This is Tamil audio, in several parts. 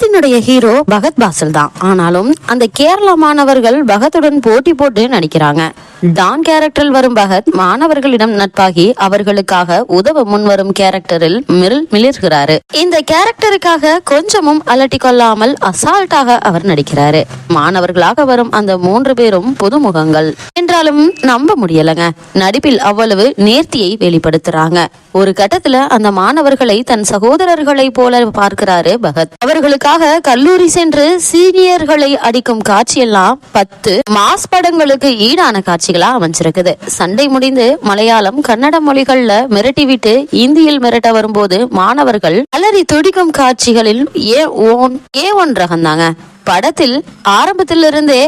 படத்தினுடைய ஹீரோ பகத் பாசில் தான். ஆனாலும் அந்த கேரளா மாணவர்கள் பகத்துடன் போட்டி போட்டு நடிக்கிறாங்க. டான் கேரக்டரில் வரும் பகத் மாணவர்களிடம் நட்பாகி அவர்களுக்காக உதவ முன்வரும் கேரக்டரில் மிளிர்கிறாரு. இந்த கேரக்டருக்காக கொஞ்சமும் அலட்டி கொள்ளாமல் அசால்ட்டாக அவர் நடிக்கிறாரு. மாணவர்களாக வரும் அந்த 3 பேரும் புதுமுகங்கள் என்றாலும் நம்ப முடியலங்க. நடிப்பில் அவ்வளவு நேர்த்தியை வெளிப்படுத்துறாங்க. ஒரு கட்டத்துல அந்த மாணவர்களை தன் சகோதரர்களை போல பார்க்கிறாரு பகத். அவர்களுக்காக கல்லூரி சென்று சீனியர்களை அடிக்கும் காட்சியெல்லாம் 10 மாஸ் படங்களுக்கு ஈடான காட்சிகளா அமைஞ்சிருக்குது. சண்டை முடிந்து மலையாளம் கன்னட மொழிகள்ல மிரட்டி விட்டு இந்தியில் மிரட்ட வரும்போது மாணவர்கள் அலறி துடிக்கும் காட்சிகளில் ஏ1 ரகம் தாங்க. படத்தில் ஆரம்பத்திலிருந்தே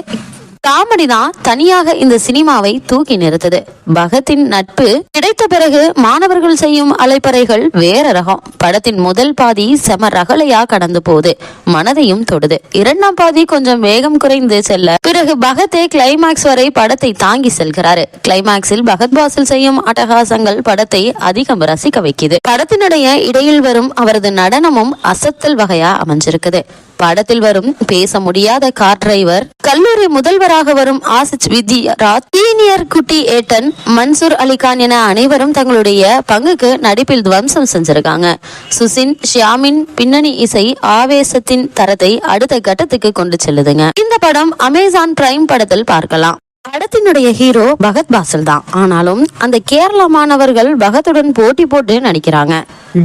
காமெடி தான் தனியாக இந்த சினிமாவை தூக்கி நிறுத்தது. பகத்தின் நட்பு கிடைத்த பிறகு மாணவர்கள் செய்யும் அலைப்பறைகள் வேற ரகம். படத்தின் முதல் பாதி செம ரகலையா கடந்து போகுது, மனதையும் தொடுது. 2ஆம் பாதி கொஞ்சம் வேகம் குறைந்து செல்ல பிறகு பகத்தே கிளைமாக்ஸ் வரை படத்தை தாங்கி செல்கிறாரு. கிளைமாக்ஸில் பகத் பாசில் செய்யும் அட்டகாசங்கள் படத்தை அதிகம் ரசிக்க வைக்குது. படத்தினுடைய இடையில் வரும் அவரது நடனமும் அசத்தல் வகையா அமைஞ்சிருக்குது. படத்தில் வரும் பேச முடியாத கார் டிரைவர், கல்லூரி முதல்வராக வரும் ஆசிச் வித்யாராஜ், சீனியர் குட்டி ஏட்டன், மன்சூர் அலிகான் என அனைவரும் தங்களுடைய பங்குக்கு நடிப்பில் துவம்சம் செஞ்சிருக்காங்க. சுசின் ஷியாமின் பின்னணி இசை ஆவேசத்தின் தரத்தை அடுத்த கட்டத்துக்கு கொண்டு செல்லுதுங்க. இந்த படம் அமேசான் பிரைம் படத்தில் பார்க்கலாம். படத்தினுடைய ஹீரோ பகத் பாசில் தான். ஆனாலும் அந்த கேரளா மாணவர்கள் பகத்துடன் போட்டி போட்டு நடிக்கிறாங்க.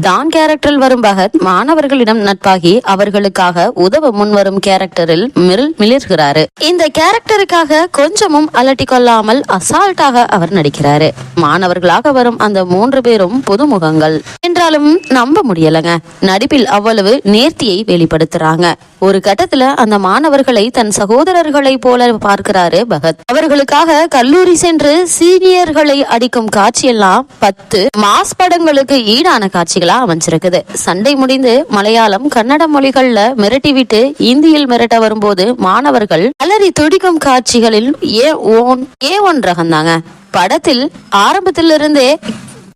டான் கேரக்டரில் வரும் பகத் மாணவர்களிடம் நட்பாகி அவர்களுக்காக உதவ முன்வரும் கேரக்டரில் மிளிர்கிறாரு. இந்த கேரக்டருக்காக கொஞ்சமும் அலட்டி கொள்ளாமல் அசால்ட்டாக அவர் நடிக்கிறாரு. மாணவர்களாக வரும் அந்த 3 பேரும் புதுமுகங்கள் என்றாலும் நம்ப முடியலங்க. நடிப்பில் அவ்வளவு நேர்த்தியை வெளிப்படுத்துறாங்க. ஒரு கட்டத்துல அந்த மாணவர்களை தன் சகோதரர்களை போல பார்க்கிறாரு பகத். அவர்களுக்காக கல்லூரி சென்று சீனியர்களை அடிக்கும் காட்சியெல்லாம் 10 மாஸ் படங்களுக்கு ஈடான காட்சிகளா அமைஞ்சிருக்குது. சண்டை முடிந்து மலையாளம் கன்னட மொழிகள்ல மிரட்டி விட்டு இந்தியில் மிரட்ட வரும்போது மாணவர்கள் அலறி துடிக்கும் காட்சிகளில் ஏ1 ரகம் தாங்க. படத்தில் ஆரம்பத்திலிருந்தே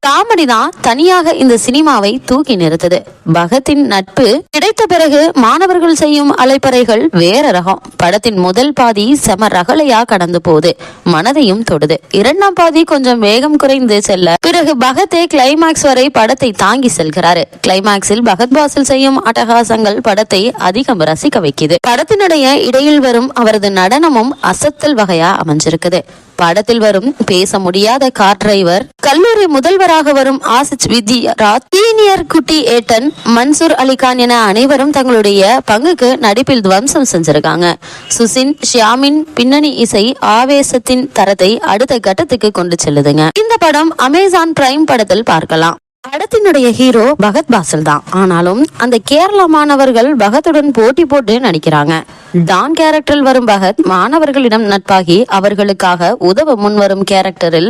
காமெடி தான் தனியாக இந்த சினிமாவை தூக்கி நிறுத்தது. பகத்தின் நட்பு கிடைத்த பிறகு மாணவர்கள் செய்யும் அலைப்பறைகள் வேற ரகம். படத்தின் முதல் பாதி செம ரகலையா கடந்து போகுது, மனதையும் தொடுது. 2ஆம் பாதி கொஞ்சம் வேகம் குறைந்து செல்ல பிறகு பகத்தே கிளைமாக்ஸ் வரை படத்தை தாங்கி செல்கிறாரு. கிளைமாக்ஸில் பகத் பாசில் செய்யும் அட்டகாசங்கள் படத்தை அதிகம் ரசிக்க வைக்குது. படத்தினுடைய இடையில் வரும் அவரது நடனமும் அசத்தல் வகையா அமைஞ்சிருக்குது. படத்தில் வரும் பேச முடியாத கார் டிரைவர், கல்லூரி முதல்வராக வரும் ஆசிச் வித்யாராஜ், சீனியர் குட்டி ஏட்டன், மன்சூர் அலிகான் என அனைவரும் தங்களுடைய பங்குக்கு நடிப்பில் துவம்சம் செஞ்சிருக்காங்க. சுசின் ஷியாமின் பின்னணி இசை ஆவேசத்தின் தரத்தை அடுத்த கட்டத்துக்கு கொண்டு செல்லுதுங்க. இந்த படம் அமேசான் பிரைம் படத்தில் பார்க்கலாம். படத்தினுடைய ஹீரோ பகத் பாசில் தான். ஆனாலும் அந்த கேரளா மாணவர்கள் பகத்துடன் போட்டி போட்டு நடிக்கிறாங்க. டான் கேரக்டரில் வரும் பகத் மாணவர்களிடம் நட்பாகி அவர்களுக்காக உதவ முன்வரும் கேரக்டரில்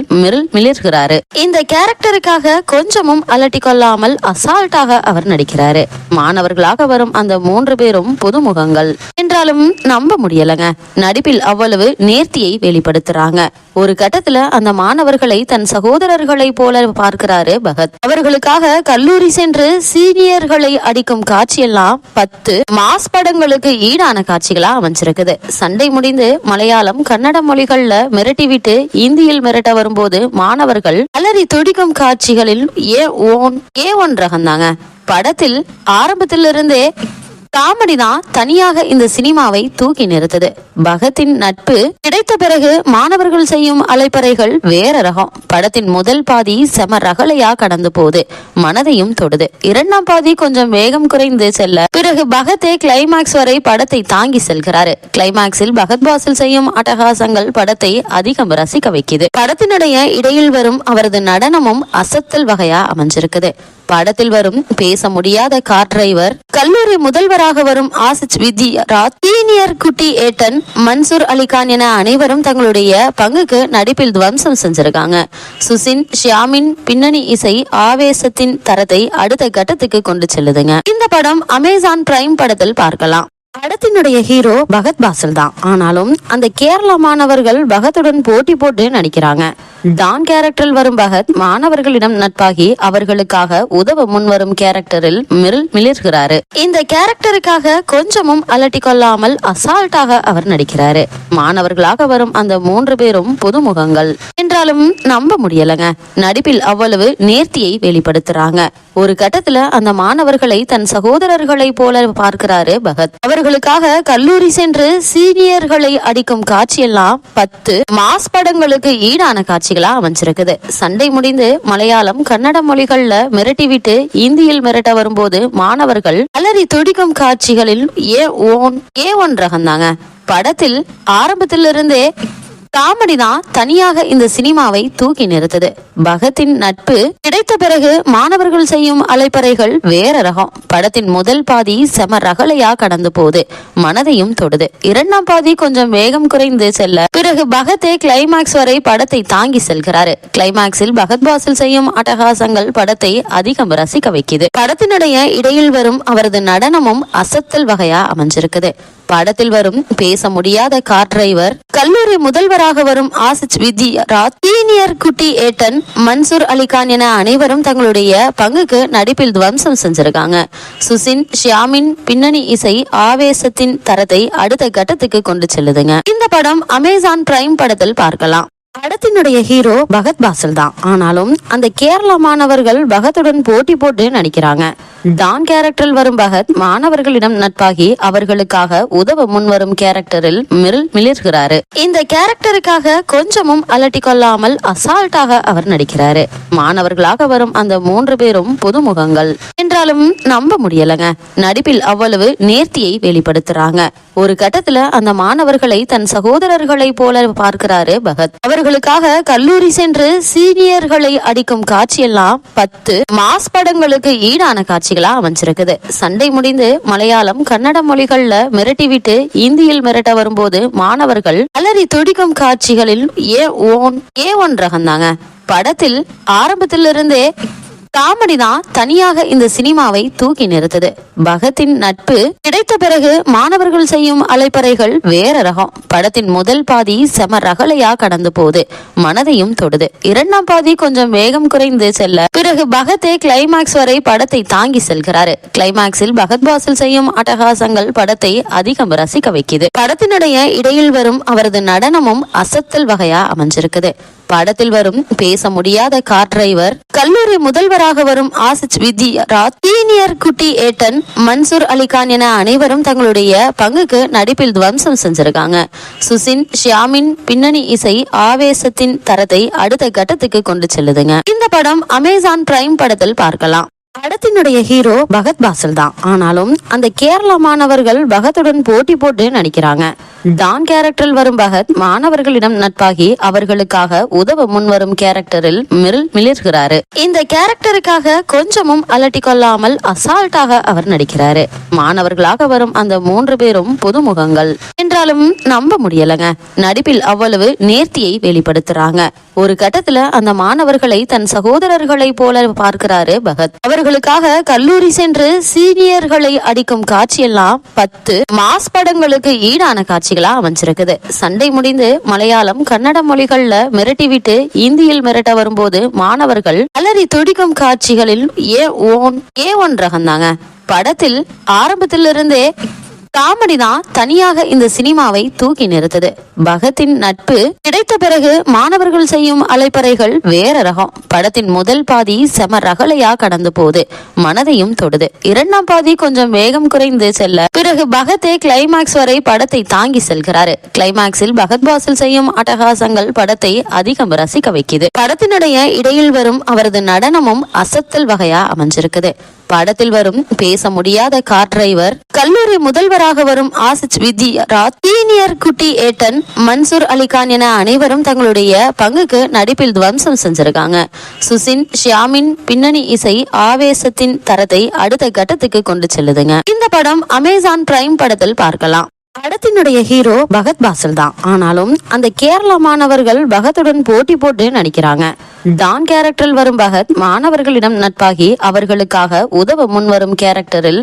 மிளிர்கிறாரு. இந்த கேரக்டருக்காக கொஞ்சமும் அலட்டி கொள்ளாமல் அசால்ட்டாக அவர் நடிக்கிறாரு. மாணவர்களாக வரும் அந்த 3 பேரும் புதுமுகங்கள் என்றாலும் நம்ப முடியலங்க. நடிப்பில் அவ்வளவு நேர்த்தியை வெளிப்படுத்துறாங்க. ஒரு கட்டத்துல அந்த மாணவர்களை தன் சகோதரர்களை போல பார்க்கிறாரு பகத். அவர்களுக்காக கல்லூரி சென்று சீனியர்களை அடிக்கும் காட்சியெல்லாம் 10 மாஸ் படங்களுக்கு ஈடான காட்சிகளா அமைஞ்சிருக்குது. சண்டை முடிந்து மலையாளம் கன்னட மொழிகள்ல மிரட்டி விட்டு இந்தியில் மிரட்ட வரும்போது மாணவர்கள் அலறி துடிக்கும் காட்சிகளில் ஏ1 ரகம் தாங்க. படத்தில் ஆரம்பத்திலிருந்தே காமெடி தான் தனியாக இந்த சினிமாவை தூக்கி நிறுத்தது. பகத்தின் நட்பு கிடைத்த பிறகு மாணவர்கள் செய்யும் அலைப்பறைகள் வேற ரகம். படத்தின் முதல் பாதி செம ரகலையா கடந்து போகுது, மனதையும் தொடுது. 2ஆம் பாதி கொஞ்சம் வேகம் குறைந்து செல்ல பிறகு பகத்தே கிளைமாக்ஸ் வரை படத்தை தாங்கி செல்கிறாரு. கிளைமாக்ஸில் பகத் பாசில் செய்யும் அட்டகாசங்கள் படத்தை அதிகம் ரசிக்க வைக்குது. படத்தினுடைய இடையில் வரும் அவரது நடனமும் அசத்தல் வகையா அமைஞ்சிருக்குது. படத்தில் வரும் பேச முடியாத கார் டிரைவர், கல்லூரி முதல்வராக வரும் ஆசிச் வித்யாராஜ், சீனியர் குட்டி ஏட்டன், மன்சூர் அலிகான் என அனைவரும் தங்களுடைய பங்குக்கு நடிப்பில் துவம்சம் செஞ்சிருக்காங்க. சுசின் ஷியாமின் பின்னணி இசை ஆவேசத்தின் தரத்தை அடுத்த கட்டத்துக்கு கொண்டு செல்லுதுங்க. இந்த படம் அமேசான் பிரைம் படத்தில் பார்க்கலாம். படத்தினுடைய ஹீரோ பகத் பாசில் தான். ஆனாலும் அந்த கேரளா மாணவர்கள் பகத்துடன் போட்டி போட்டு நடிக்கிறாங்க. டான் கேரக்டரில் வரும் பகத் மாணவர்களிடம் நட்பாகி அவர்களுக்காக உதவ முன்வரும் கேரக்டரில் மிளிர்கிறாரு. இந்த கேரக்டருக்காக கொஞ்சமும் அலட்டி கொள்ளாமல் அசால்ட்டாக அவர் நடிக்கிறாரு. மாணவர்களாக வரும் அந்த 3 பேரும் புதுமுகங்கள் என்றாலும் நம்ப முடியலங்க. நடிப்பில் அவ்வளவு நேர்த்தியை வெளிப்படுத்துறாங்க. ஒரு கட்டத்துல அந்த மாணவர்களை தன் சகோதரர்களை போல பார்க்கிறாரு பகத். அவர்களுக்காக கல்லூரி சென்று சீனியர்களை அடிக்கும் காட்சியெல்லாம் 10 மாஸ் படங்களுக்கு ஈடான காட்சிகளா அமைஞ்சிருக்குது. சண்டை முடிந்து மலையாளம் கன்னட மொழிகள்ல மிரட்டி விட்டு இந்தியில் மிரட்ட வரும்போது மாணவர்கள் அலறி துடிக்கும் காட்சிகளில் ஏ1 ரகம்தாங்க. படத்தில் ஆரம்பத்திலிருந்தே காமெடி தான் தனியாக இந்த சினிமாவை தூக்கி நிறுத்தது. பகத்தின் நட்பு கிடைத்த பிறகு மாணவர்கள் செய்யும் அலைப்பறைகள் வேற ரகம். படத்தின் முதல் பாதி செம ரகலையா கடந்து போகுது, மனதையும் தொடுது. 2ஆம் பாதி கொஞ்சம் வேகம் குறைந்து செல்ல பிறகு பகத்தே கிளைமாக்ஸ் வரை படத்தை தாங்கி செல்கிறாரு. கிளைமாக்ஸில் பகத் பாசில் செய்யும் அட்டகாசங்கள் படத்தை அதிகம் ரசிக்க வைக்குது. படத்தினுடைய இடையில் வரும் அவரது நடனமும் அசத்தல் வகையா அமைஞ்சிருக்குது. படத்தில் வரும் பேச முடியாத கார் டிரைவர், கல்லூரி முதல்வராக வரும் ஆசிச் வித்யாராஜ், சீனியர் குட்டி ஏட்டன், மன்சூர் அலிகான் என அனைவரும் தங்களுடைய பங்குக்கு நடிப்பில் துவம்சம் செஞ்சிருக்காங்க. சுசின் ஷியாமின் பின்னணி இசை ஆவேசத்தின் தரத்தை அடுத்த கட்டத்துக்கு கொண்டு செல்லுதுங்க. இந்த படம் அமேசான் பிரைம் படத்தில் பார்க்கலாம். படத்தினுடைய ஹீரோ பகத் பாசில் தான். ஆனாலும் அந்த கேரளா மாணவர்கள் பகத்துடன் போட்டி போட்டு நடிக்கிறாங்க. டான் கேரக்டரில் வரும் பகத் மாணவர்களிடம் நட்பாகி அவர்களுக்காக உதவ முன்வரும் கேரக்டரில் மிளிர்கிறாரு. இந்த கேரக்டருக்காக கொஞ்சமும் அலட்டி கொள்ளாமல் அசால்ட்டாக அவர் நடிக்கிறாரு. மாணவர்களாக வரும் அந்த 3 பேரும் புதுமுகங்கள் என்றாலும் நம்ப முடியலங்க. நடிப்பில் அவ்வளவு நேர்த்தியை வெளிப்படுத்துறாங்க. ஒரு கட்டத்துல அந்த மாணவர்களை தன் சகோதரர்களை போல பார்க்கிறாரு பகத். அவர்களுக்காக கல்லூரி சென்று சீனியர்களை அடிக்கும் காட்சியெல்லாம் 10 மாஸ் படங்களுக்கு ஈடான காட்சிகளா அமைஞ்சிருக்குது. சண்டை முடிந்து மலையாளம் கன்னட மொழிகள்ல மிரட்டி விட்டு இந்தியில் மிரட்ட வரும்போது மாணவர்கள் அலறி துடிக்கும் காட்சிகளில் ஏ1 ரகம்தாங்க. படத்தில் ஆரம்பத்திலிருந்தே காமெடி தான் தனியாக இந்த சினிமாவை தூக்கி நிறுத்தது. பகத்தின் நட்பு கிடைத்த பிறகு மாணவர்கள் செய்யும் அலைப்பறைகள் வேற ரகம். படத்தின் முதல் பாதி செம ரகலையா கடந்து போகுது, மனதையும் தொடுது. 2ஆம் பாதி கொஞ்சம் வேகம் குறைந்து செல்ல பிறகு பகத்தே கிளைமாக்ஸ் வரை படத்தை தாங்கி செல்கிறாரு. கிளைமாக்ஸில் பகத் பாசில் செய்யும் அட்டகாசங்கள் படத்தை அதிகம் ரசிக்க வைக்குது. படத்தினுடைய இடையில் வரும் அவரது நடனமும் அசத்தல் வகையா அமைஞ்சிருக்குது. படத்தில் வரும் பேச முடியாத கார் டிரைவர், கல்லூரி முதல்வராக வரும் ஆசிச் வித்யாராஜ், சீனியர் குட்டி ஏட்டன், மன்சூர் அலிகான் என அனைவரும் தங்களுடைய பங்குக்கு நடிப்பில் துவம்சம் செஞ்சிருக்காங்க. சுசின் ஷியாமின் பின்னணி இசை ஆவேசத்தின் தரத்தை அடுத்த கட்டத்துக்கு கொண்டு செல்லுதுங்க. இந்த படம் அமேசான் பிரைம் படத்தில் பார்க்கலாம். படத்தினுடைய ஹீரோ பகத் பாசில் தான். ஆனாலும் அந்த கேரளா மாணவர்கள் பகத்துடன் போட்டி போட்டு நடிக்கிறாங்க. டான் கேரக்டரில் வரும் பகத் மாணவர்களிடம் நட்பாகி அவர்களுக்காக உதவ முன்வரும் கேரக்டரில் மிளிர்கிறாரு. இந்த கேரக்டருக்காக கொஞ்சமும் அலட்டி கொள்ளாமல் அசால்ட்டாக அவர் நடிக்கிறாரு. மாணவர்களாக வரும் அந்த 3 பேரும் புதுமுகங்கள் என்றாலும் நம்ப முடியலங்க. நடிப்பில் அவ்வளவு நேர்த்தியை வெளிப்படுத்துறாங்க. ஒரு கட்டத்துல அந்த மாணவர்களை தன் சகோதரர்களை போல பார்க்கிறாரு பகத். அவர்களுக்காக கல்லூரி சென்று சீனியர்களை அடிக்கும் காட்சியெல்லாம் 10 மாஸ் படங்களுக்கு ஈடான காட்சிகளா அமைஞ்சிருக்குது. சண்டை முடிந்து மலையாளம் கன்னட மொழிகள்ல மிரட்டி விட்டு இந்தியில் மிரட்ட வரும்போது மாணவர்கள் அலறி துடிக்கும் காட்சிகளில் ஏ1 ரகம்தாங்க. படத்தில் ஆரம்பத்திலிருந்தே காமெடி தான் தனியாக இந்த சினிமாவை தூக்கி நிறுத்தது. பகத்தின் நட்பு கிடைத்த பிறகு மாணவர்கள் செய்யும் அலைப்பறைகள் வேற ரகம். படத்தின் முதல் பாதி செம ரகலையா கடந்து போகுது, மனதையும் தொடுது. 2ஆம் பாதி கொஞ்சம் வேகம் குறைந்து செல்ல பிறகு பகத்தே கிளைமாக்ஸ் வரை படத்தை தாங்கி செல்கிறாரு. கிளைமாக்ஸில் பகத் பாசில் செய்யும் அட்டகாசங்கள் படத்தை அதிகம் ரசிக்க வைக்குது. படத்தினுடைய இடையில் வரும் அவரது நடனமும் அசத்தல் வகையா அமைஞ்சிருக்குது. படத்தில் வரும் பேச முடியாத கார் டிரைவர், கல்லூரி முதல்வராக வரும் ஆசிச் வித்யாராஜ், சீனியர் குட்டி ஏட்டன், மன்சூர் அலிகான் என அனைவரும் தங்களுடைய பங்குக்கு நடிப்பில் துவம்சம் செஞ்சிருக்காங்க. சுசின் ஷியாமின் பின்னணி இசை ஆவேசத்தின் தரத்தை அடுத்த கட்டத்துக்கு கொண்டு செல்லுதுங்க. இந்த படம் அமேசான் பிரைம் படத்தில் பார்க்கலாம். படத்தினுடைய ஹீரோ பகத் பாசில் தான். ஆனாலும் அந்த கேரளா மாணவர்கள் பகத்துடன் போட்டி போட்டு நடிக்கிறாங்க. டான் கேரக்டரில் வரும் பகத் மாணவர்களிடம் நட்பாகி அவர்களுக்காக உதவ முன்வரும் கேரக்டரில்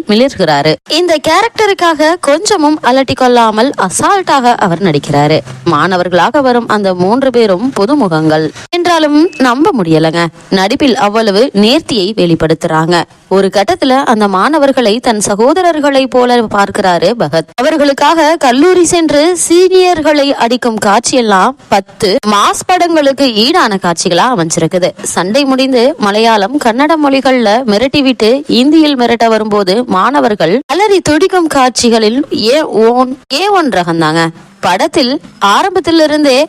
மிளிர்கிறாரு. இந்த கேரக்டருக்காக கொஞ்சமும் அலட்டி கொள்ளாமல் அசால்ட்டாக அவர் நடிக்கிறாரு. மாணவர்களாக வரும் அந்த 3 பேரும் புதுமுகங்கள் என்றாலும் நம்ப முடியலங்க. நடிப்பில் அவ்வளவு நேர்த்தியை வெளிப்படுத்துறாங்க. ஒரு கட்டத்துல அந்த மாணவர்களை தன் சகோதரர்களை போல பார்க்கிறாரு பகத். அவர்களுக்காக கல்லூரி சென்று சீனியர்களை அடிக்கும் காட்சியெல்லாம் 10 மாஸ் படங்களுக்கு ஈடான காட்சிகளா அமைஞ்சிருக்குது. சண்டை முடிந்து மலையாளம் கன்னட மொழிகள்ல மிரட்டி விட்டு இந்தியில் மிரட்ட வரும்போது மாணவர்கள் அலறி துடிக்கும் காட்சிகளில் ஏ1 ரகம்தாங்க. படத்தில் ஆரம்பத்திலிருந்தே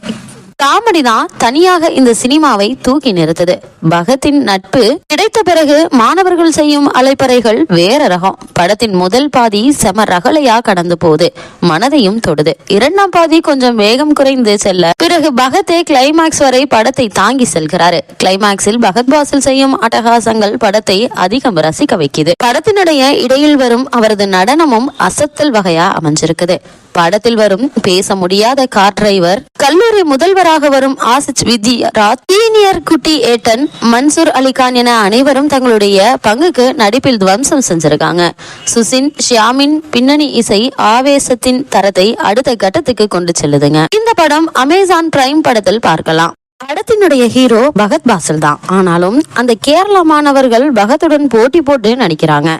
காமெடி தான் தனியாக இந்த சினிமாவை தூக்கி நிறுத்தது. பகத்தின் நட்பு கிடைத்த பிறகு மாணவர்கள் செய்யும் அலைப்பறைகள் வேற ரகம். படத்தின் முதல் பாதி செம ரகலையா கடந்து போகுது, மனதையும் தொடுது. 2ஆம் பாதி கொஞ்சம் வேகம் குறைந்து செல்ல பிறகு பகத்தே கிளைமாக்ஸ் வரை படத்தை தாங்கி செல்கிறாரு. கிளைமாக்ஸில் பகத் பாசில் செய்யும் அட்டகாசங்கள் படத்தை அதிகம் ரசிக்க வைக்குது. படத்தினுடைய இடையில் வரும் அவரது நடனமும் அசத்தல் வகையா அமைஞ்சிருக்குது. படத்தில் வரும் பேச முடியாத கார் டிரைவர், கல்லூரி முதல்வராக வரும் ஆசிச் வித்யாராஜ், சீனியர் குட்டி ஏட்டன், மன்சூர் அலிகான் என அனைவரும் தங்களுடைய பங்குக்கு நடிப்பில் துவம்சம் செஞ்சிருக்காங்க. சுசின் ஷியாமின் பின்னணி இசை ஆவேசத்தின் தரத்தை அடுத்த கட்டத்துக்கு கொண்டு செல்லுதுங்க. இந்த படம் அமேசான் பிரைம் படத்தில் பார்க்கலாம். படத்தினுடைய ஹீரோ பகத் பாசில் தான். ஆனாலும் அந்த கேரள மாணவர்கள் பகத்துடன் போட்டி போட்டு நடிக்கிறாங்க.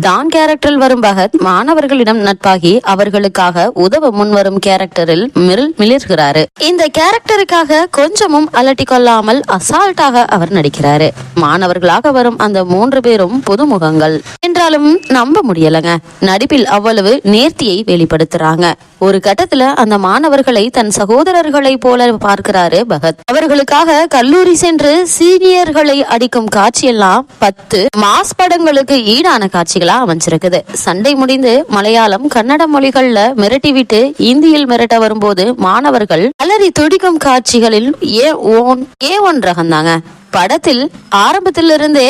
டான் கேரக்டரில் வரும் பகத் மாணவர்களிடம் நட்பாகி அவர்களுக்காக உதவ முன்வரும் கேரக்டரில் மிளிர்கிறாரு. இந்த கேரக்டருக்காக கொஞ்சமும் அலட்டி கொள்ளாமல் அசால்ட்டாக அவர் நடிக்கிறாரு. மாணவர்களாக வரும் அந்த 3 பேரும் புதுமுகங்கள் என்றாலும் நம்ப முடியலங்க. நடிப்பில் அவ்வளவு நேர்த்தியை வெளிப்படுத்துறாங்க. ஒரு கட்டத்துல அந்த மாணவர்களை தன் சகோதரர்களை போல பார்க்கிறாரு பகத். அவர்களுக்காக கல்லூரி சென்று சீனியர்களை அடிக்கும் காட்சியெல்லாம் 10 மாஸ் படங்களுக்கு ஈடான காட்சிகளா அமைஞ்சிருக்குது. சண்டை முடிந்து மலையாளம் கன்னட மொழிகள்ல மிரட்டி விட்டு இந்தியில் மிரட்ட வரும்போது மாணவர்கள் அலறி துடிக்கும் காட்சிகளில் ஏ1 ரகம்தாங்க. படத்தில் ஆரம்பத்திலிருந்தே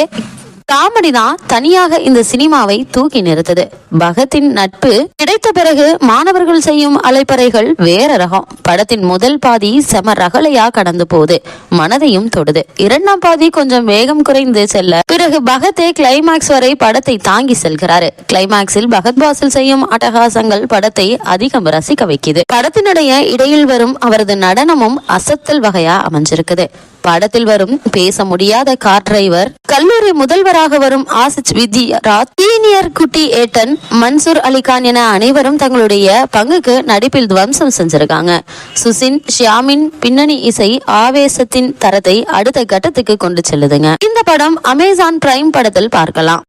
காமெடி தான் தனியாக இந்த சினிமாவை தூக்கி நிறுத்தது. பகத்தின் நட்பு கிடைத்த பிறகு மாணவர்கள் செய்யும் அலைப்பறைகள் வேற ரகம். படத்தின் முதல் பாதி செம ரகலையா கடந்து போகுது, மனதையும் தொடுது. 2ஆம் பாதி கொஞ்சம் வேகம் குறைந்து செல்ல பிறகு பகத்தே கிளைமாக்ஸ் வரை படத்தை தாங்கி செல்கிறாரு. கிளைமாக்ஸில் பகத் பாசில் செய்யும் அட்டகாசங்கள் படத்தை அதிகம் ரசிக்க வைக்குது. படத்தினுடைய இடையில் வரும் அவரது நடனமும் அசத்தல் வகையா அமைஞ்சிருக்குது. படத்தில் வரும் பேச முடியாத கார் டிரைவர், கல்லூரி முதல்வராக வரும் ஆசிச் வித்யாராஜ், சீனியர் குட்டி ஏட்டன், மன்சூர் அலிகான் என அனைவரும் தங்களுடைய பங்குக்கு நடிப்பில் துவம்சம் செஞ்சிருக்காங்க. சுசின் ஷியாமின் பின்னணி இசை ஆவேசத்தின் தரத்தை அடுத்த கட்டத்துக்கு கொண்டு செல்லுதுங்க. இந்த படம் அமேசான் பிரைம் படத்தில் பார்க்கலாம்.